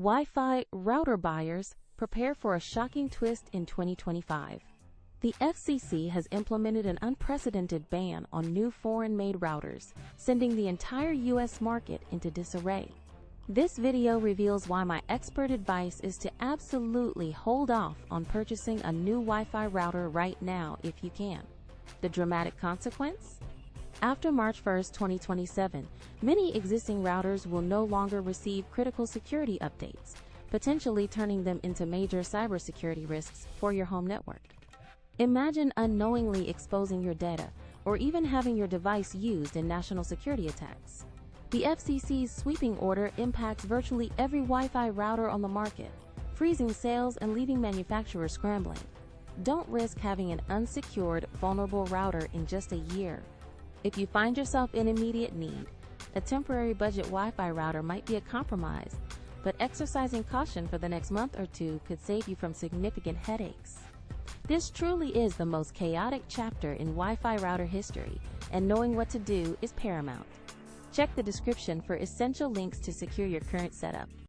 Wi-Fi router buyers prepare for a shocking twist in 2025. The FCC has implemented an unprecedented ban on new foreign-made routers, sending the entire U.S. market into disarray. This video reveals why my expert advice is to absolutely hold off on purchasing a new Wi-Fi router right now if you can. The dramatic consequence? After March 1, 2027, many existing routers will no longer receive critical security updates, potentially turning them into major cybersecurity risks for your home network. Imagine unknowingly exposing your data, or even having your device used in national security attacks. The FCC's sweeping order impacts virtually every Wi-Fi router on the market, freezing sales and leaving manufacturers scrambling. Don't risk having an unsecured, vulnerable router in just a year. If you find yourself in immediate need, a temporary budget Wi-Fi router might be a compromise, but exercising caution for the next month or two could save you from significant headaches. This truly is the most chaotic chapter in Wi-Fi router history, and knowing what to do is paramount. Check the description for essential links to secure your current setup.